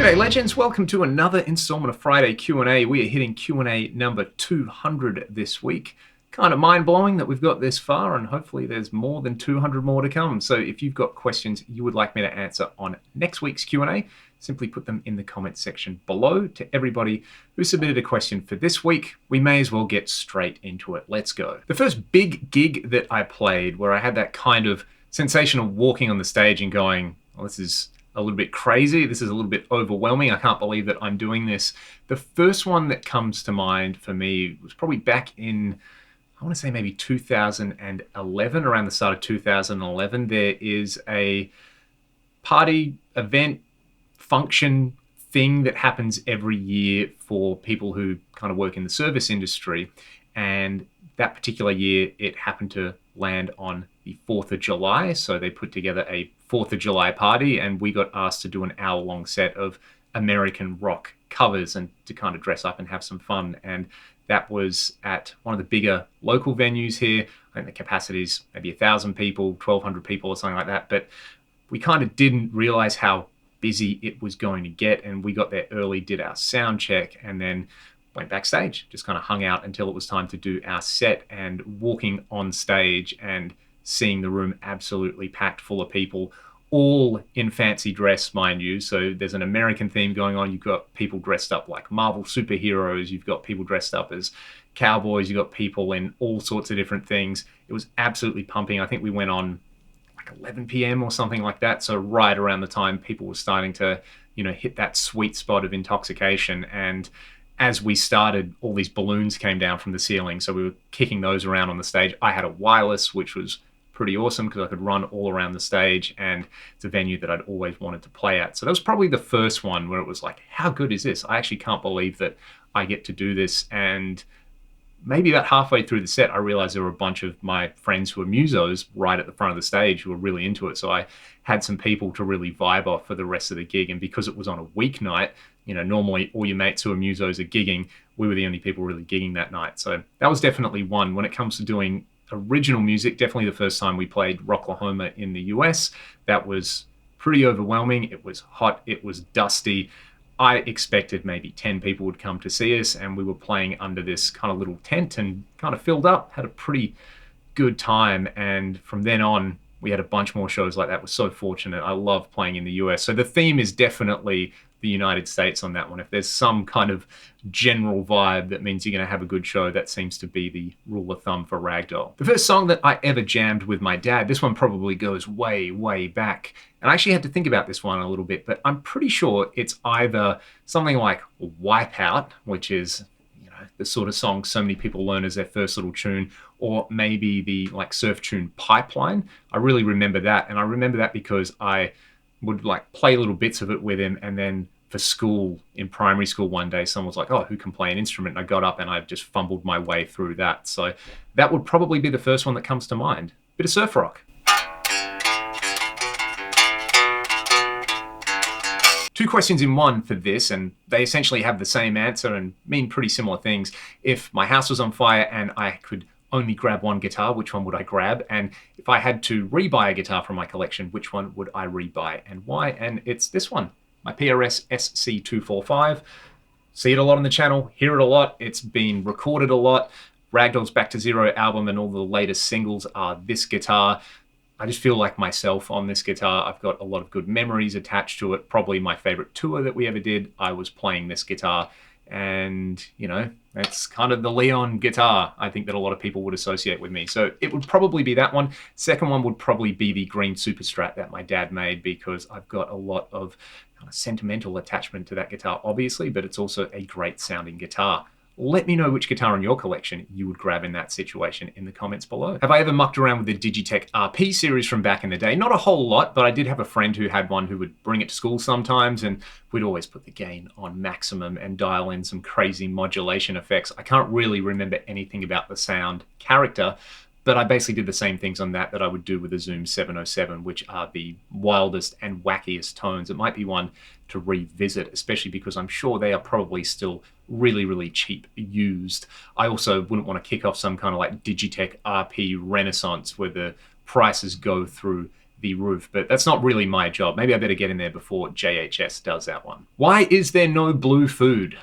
G'day legends, welcome to another installment of Friday Q&A. We are hitting Q&A number 200 this week. Kind of mind-blowing that we've got this far, and hopefully there's more than 200 more to come. So if you've got questions you would like me to answer on next week's Q&A, simply put them in the comments section below. To everybody who submitted a question for this week, we may as well get straight into it. Let's go. The first big gig that I played, where I had that kind of sensation of walking on the stage and going, well, this is a little bit crazy. This is a little bit overwhelming. I can't believe that I'm doing this. The first one that comes to mind for me was probably back in, I want to say maybe 2011, around the start of 2011. There is a party, event, function thing that happens every year for people who kind of work in the service industry. And that particular year, it happened to land on the 4th of July. So they put together a 4th of July party, and we got asked to do an hour-long set of American rock covers and to kind of dress up and have some fun. And that was at one of the bigger local venues here. I think the capacity is maybe 1,000 people, 1,200 people or something like that. But we kind of didn't realize how busy it was going to get. And we got there early, did our sound check, and then went backstage, just kind of hung out until it was time to do our set. And walking on stage and seeing the room absolutely packed full of people, all in fancy dress, mind you. So there's an American theme going on. You've got people dressed up like Marvel superheroes. You've got people dressed up as cowboys. You've got people in all sorts of different things. It was absolutely pumping. I think we went on like 11 p.m. or something like that. So right around the time people were starting to, hit that sweet spot of intoxication. And as we started, all these balloons came down from the ceiling. So we were kicking those around on the stage. I had a wireless, which was pretty awesome because I could run all around the stage, and it's a venue that I'd always wanted to play at. So that was probably the first one where it was like, how good is this? I actually can't believe that I get to do this. And maybe about halfway through the set, I realized there were a bunch of my friends who were musos right at the front of the stage who were really into it. So I had some people to really vibe off for the rest of the gig. And because it was on a weeknight, normally all your mates who are musos are gigging. We were the only people really gigging that night. So that was definitely one. When it comes to doing original music, definitely the first time we played Rocklahoma in the US. That was pretty overwhelming. It was hot. It was dusty. I expected maybe 10 people would come to see us, and we were playing under this kind of little tent and kind of filled up, had a pretty good time. And from then on, we had a bunch more shows like that. We're so fortunate. I love playing in the US. So the theme is definitely the United States on that one. If there's some kind of general vibe that means you're going to have a good show, that seems to be the rule of thumb for Ragdoll. The first song that I ever jammed with my dad, this one probably goes way, way back. And I actually had to think about this one a little bit, but I'm pretty sure it's either something like Wipeout, which is the sort of song so many people learn as their first little tune, or maybe the like surf tune Pipeline. I really remember that. And I remember that because I would like play little bits of it with him, and then for school, in primary school one day, someone was like, oh, who can play an instrument? And I got up and I just fumbled my way through that. So that would probably be the first one that comes to mind. Bit of surf rock. Two questions in one for this, and they essentially have the same answer and mean pretty similar things. If my house was on fire and I could only grab one guitar, which one would I grab? And if I had to rebuy a guitar from my collection, which one would I rebuy and why? And it's this one, my PRS SC245. See it a lot on the channel, hear it a lot. It's been recorded a lot. Ragdoll's Back to Zero album and all the latest singles are this guitar. I just feel like myself on this guitar. I've got a lot of good memories attached to it. Probably my favorite tour that we ever did, I was playing this guitar. And, that's kind of the Leon guitar, I think, that a lot of people would associate with me. So it would probably be that one. Second one would probably be the green Super Strat that my dad made, because I've got a lot of kind of sentimental attachment to that guitar, obviously, but it's also a great sounding guitar. Let me know which guitar in your collection you would grab in that situation in the comments below. Have I ever mucked around with the Digitech RP series from back in the day? Not a whole lot, but I did have a friend who had one who would bring it to school sometimes, and we'd always put the gain on maximum and dial in some crazy modulation effects. I can't really remember anything about the sound character, but I basically did the same things on that I would do with the Zoom 707, which are the wildest and wackiest tones. It might be one to revisit, especially because I'm sure they are probably still really, really cheap used. I also wouldn't want to kick off some kind of like Digitech RP renaissance where the prices go through the roof, but that's not really my job. Maybe I better get in there before JHS does that one. Why is there no blue food?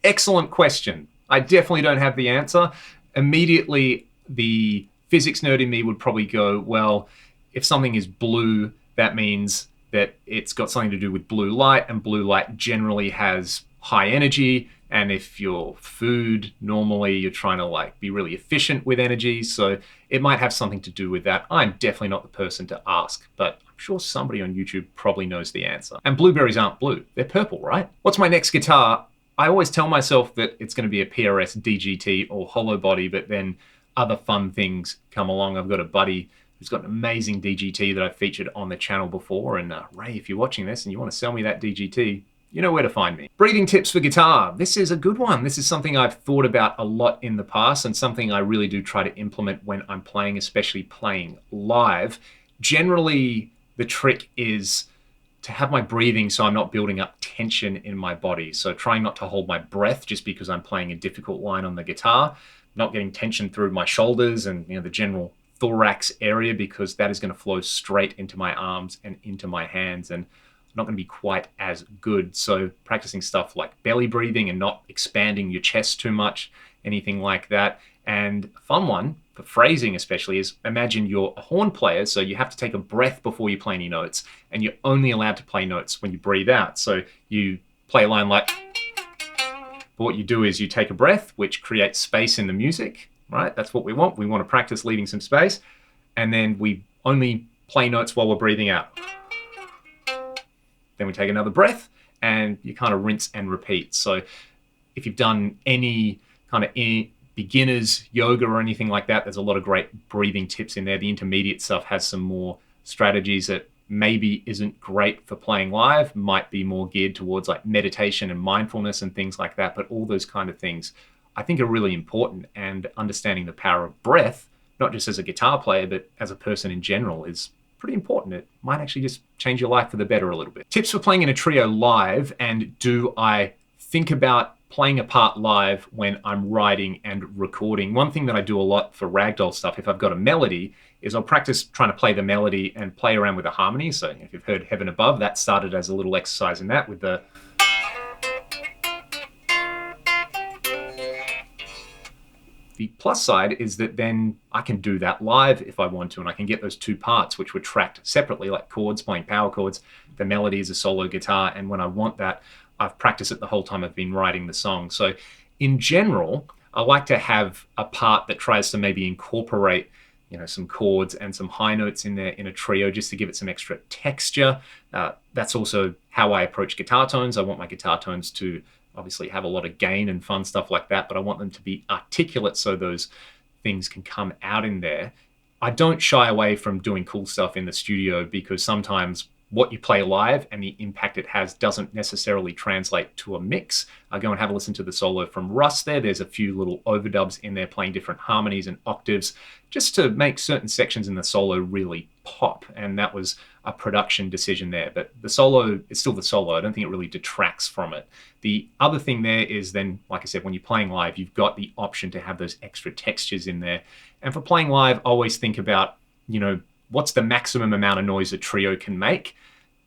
Excellent question. I definitely don't have the answer. Immediately, the physics nerd in me would probably go, well, if something is blue, that means that it's got something to do with blue light, and blue light generally has high energy. And if your food, normally you're trying to like be really efficient with energy, so it might have something to do with that. I'm definitely not the person to ask, but I'm sure somebody on YouTube probably knows the answer. And blueberries aren't blue, they're purple, right? What's my next guitar? I always tell myself that it's going to be a PRS DGT or hollow body, but then other fun things come along. I've got a buddy who's got an amazing DGT that I've featured on the channel before, and Ray, if you're watching this and you want to sell me that DGT, you know where to find me. Breathing tips for guitar. This is a good one. This is something I've thought about a lot in the past and something I really do try to implement when I'm playing, especially playing live. Generally, the trick is to have my breathing so I'm not building up tension in my body. So trying not to hold my breath just because I'm playing a difficult line on the guitar, not getting tension through my shoulders and the general thorax area, because that is going to flow straight into my arms and into my hands, and not going to be quite as good. So practicing stuff like belly breathing and not expanding your chest too much, anything like that. And a fun one for phrasing especially is, imagine you're a horn player, so you have to take a breath before you play any notes, and you're only allowed to play notes when you breathe out. So you play a line like, but what you do is you take a breath, which creates space in the music, right? That's what we want. We want to practice leaving some space, and then we only play notes while we're breathing out. Then we take another breath, and you kind of rinse and repeat. So if you've done any kind of beginners yoga or anything like that, there's a lot of great breathing tips in there. The intermediate stuff has some more strategies that maybe isn't great for playing live, might be more geared towards like meditation and mindfulness and things like that. But all those kind of things I think are really important, and understanding the power of breath, not just as a guitar player, but as a person in general, is pretty important. It might actually just change your life for the better a little bit. Tips for playing in a trio live, and do I think about playing a part live when I'm writing and recording? One thing that I do a lot for ragdoll stuff, if I've got a melody, is I'll practice trying to play the melody and play around with the harmony. So if you've heard Heaven Above, that started as a little exercise in that with the... The plus side is that then I can do that live if I want to, and I can get those two parts which were tracked separately, like chords, playing power chords, the melody is a solo guitar, and when I want that, I've practiced it the whole time I've been writing the song. So in general, I like to have a part that tries to maybe incorporate some chords and some high notes in there in a trio, just to give it some extra texture. That's also how I approach guitar tones. I want my guitar tones to obviously have a lot of gain and fun stuff like that, but I want them to be articulate so those things can come out in there. I don't shy away from doing cool stuff in the studio, because sometimes what you play live and the impact it has doesn't necessarily translate to a mix. I go and have a listen to the solo from Russ there. There's a few little overdubs in there playing different harmonies and octaves just to make certain sections in the solo really pop. And that was a production decision there. But the solo is still the solo. I don't think it really detracts from it. The other thing there is then, like I said, when you're playing live, you've got the option to have those extra textures in there. And for playing live, always think about, what's the maximum amount of noise a trio can make?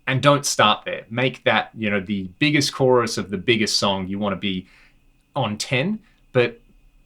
And don't start there. Make that, the biggest chorus of the biggest song, you want to be on 10, but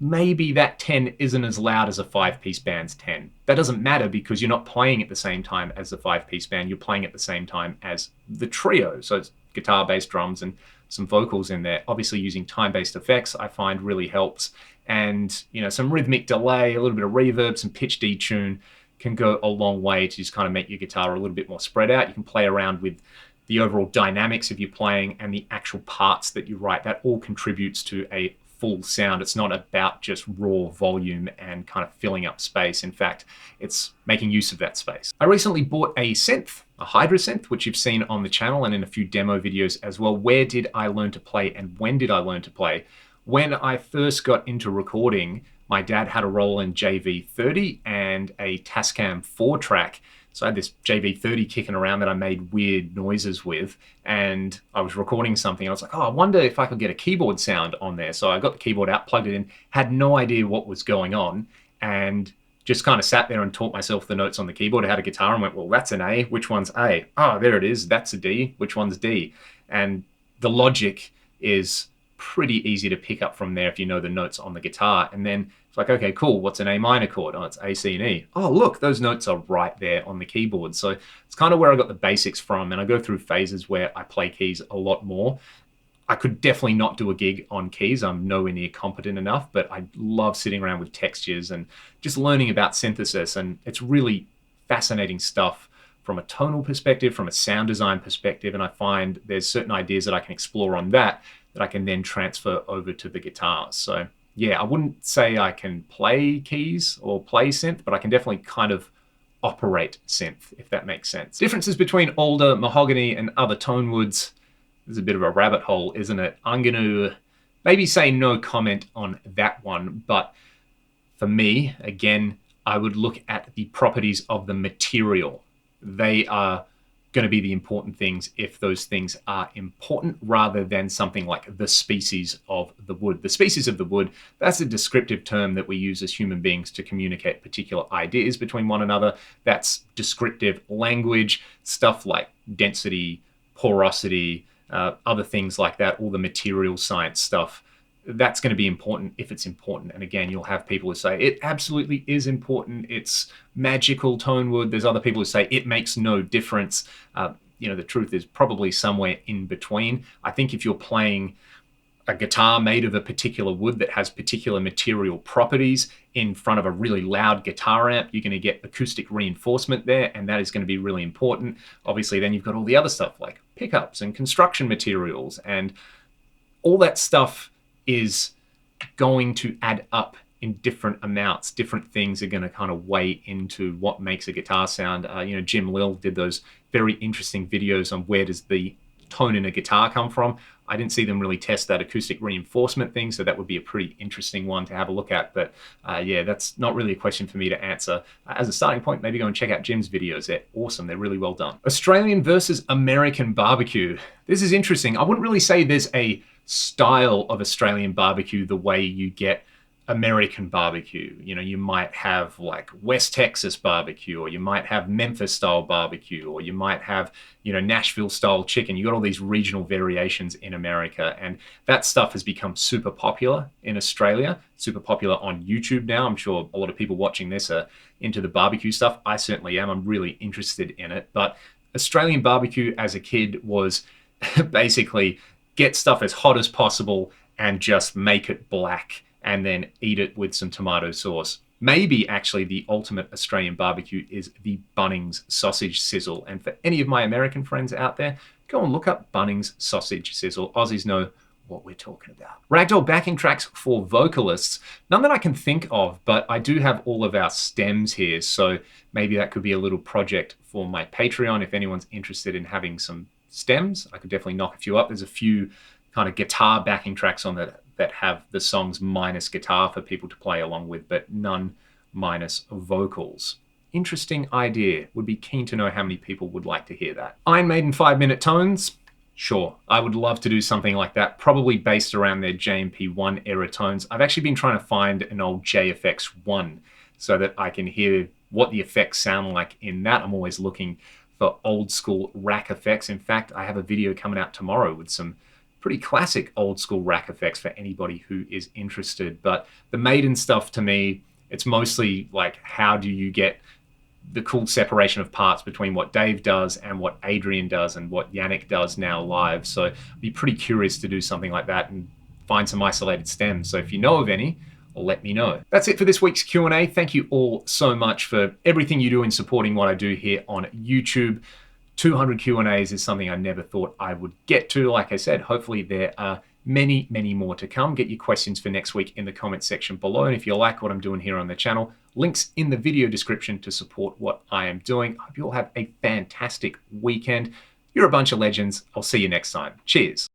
maybe that 10 isn't as loud as a 5-piece band's 10. That doesn't matter, because you're not playing at the same time as the 5-piece band, you're playing at the same time as the trio. So it's guitar, bass, drums, and some vocals in there. Obviously using time-based effects I find really helps. And, some rhythmic delay, a little bit of reverb, some pitch detune can go a long way to just kind of make your guitar a little bit more spread out. You can play around with the overall dynamics of your playing and the actual parts that you write. That all contributes to a full sound. It's not about just raw volume and kind of filling up space. In fact, it's making use of that space. I recently bought a synth, a Hydra synth, which you've seen on the channel and in a few demo videos as well. Where did I learn to play, and when did I learn to play? When I first got into recording, my dad had a Roland JV30 and a Tascam 4-track. So I had this JV30 kicking around that I made weird noises with, and I was recording something. And I was like, I wonder if I could get a keyboard sound on there. So I got the keyboard out, plugged it in, had no idea what was going on, and just kind of sat there and taught myself the notes on the keyboard. I had a guitar and went, well, that's an A. Which one's A? Oh, there it is. That's a D. Which one's D? And the logic is pretty easy to pick up from there if you know the notes on the guitar. And then it's like, okay, cool. What's an A minor chord? Oh, it's A, C, and E. Oh, look, those notes are right there on the keyboard. So it's kind of where I got the basics from. And I go through phases where I play keys a lot more. I could definitely not do a gig on keys. I'm nowhere near competent enough, but I love sitting around with textures and just learning about synthesis. And it's really fascinating stuff from a tonal perspective, from a sound design perspective. And I find there's certain ideas that I can explore on that I can then transfer over to the guitars. So yeah, I wouldn't say I can play keys or play synth, but I can definitely kind of operate synth, if that makes sense. Differences between alder, mahogany, and other tone woods. There's a bit of a rabbit hole, isn't it? I'm going to maybe say no comment on that one, but for me, again, I would look at the properties of the material. They are going to be the important things if those things are important, rather than something like the species of the wood. The species of the wood, that's a descriptive term that we use as human beings to communicate particular ideas between one another. That's descriptive language, stuff like density, porosity, other things like that, all the material science stuff. That's going to be important if it's important. And again, you'll have people who say it absolutely is important. It's magical tone wood. There's other people who say it makes no difference. The truth is probably somewhere in between. I think if you're playing a guitar made of a particular wood that has particular material properties in front of a really loud guitar amp, you're going to get acoustic reinforcement there, and that is going to be really important. Obviously, then you've got all the other stuff like pickups and construction materials, and all that stuff is going to add up in different amounts. Different things are going to kind of weigh into what makes a guitar sound. Jim Lill did those very interesting videos on where does the tone in a guitar come from. I didn't see them really test that acoustic reinforcement thing, so that would be a pretty interesting one to have a look at. But yeah, that's not really a question for me to answer. As a starting point, maybe go and check out Jim's videos. They're awesome. They're really well done. Australian versus American barbecue. This is interesting. I wouldn't really say there's a style of Australian barbecue the way you get American barbecue. You might have like West Texas barbecue, or you might have Memphis style barbecue, or you might have, Nashville style chicken. You got all these regional variations in America, and that stuff has become super popular in Australia, super popular on YouTube now. I'm sure a lot of people watching this are into the barbecue stuff. I certainly am. I'm really interested in it. But Australian barbecue as a kid was basically get stuff as hot as possible and just make it black, and then eat it with some tomato sauce. Maybe actually the ultimate Australian barbecue is the Bunnings sausage sizzle. And for any of my American friends out there, go and look up Bunnings sausage sizzle. Aussies know what we're talking about. Ragdoll backing tracks for vocalists. None that I can think of, but I do have all of our stems here. So maybe that could be a little project for my Patreon. If anyone's interested in having some stems, I could definitely knock a few up. There's a few kind of guitar backing tracks on that have the songs minus guitar for people to play along with, but none minus vocals. Interesting idea. Would be keen to know how many people would like to hear that. Iron Maiden 5-minute tones. Sure, I would love to do something like that, probably based around their JMP1 era tones. I've actually been trying to find an old JFX1 so that I can hear what the effects sound like in that. I'm always looking for old school rack effects. In fact, I have a video coming out tomorrow with some pretty classic old school rack effects for anybody who is interested. But the Maiden stuff, to me, it's mostly like, how do you get the cool separation of parts between what Dave does and what Adrian does and what Yannick does now live. So I'd be pretty curious to do something like that and find some isolated stems. So if you know of any, let me know. That's it for this week's Q&A. Thank you all so much for everything you do in supporting what I do here on YouTube. 200 Q&As is something I never thought I would get to. Like I said, hopefully there are many, many more to come. Get your questions for next week in the comment section below. And if you like what I'm doing here on the channel, links in the video description to support what I am doing. I hope you all have a fantastic weekend. You're a bunch of legends. I'll see you next time. Cheers.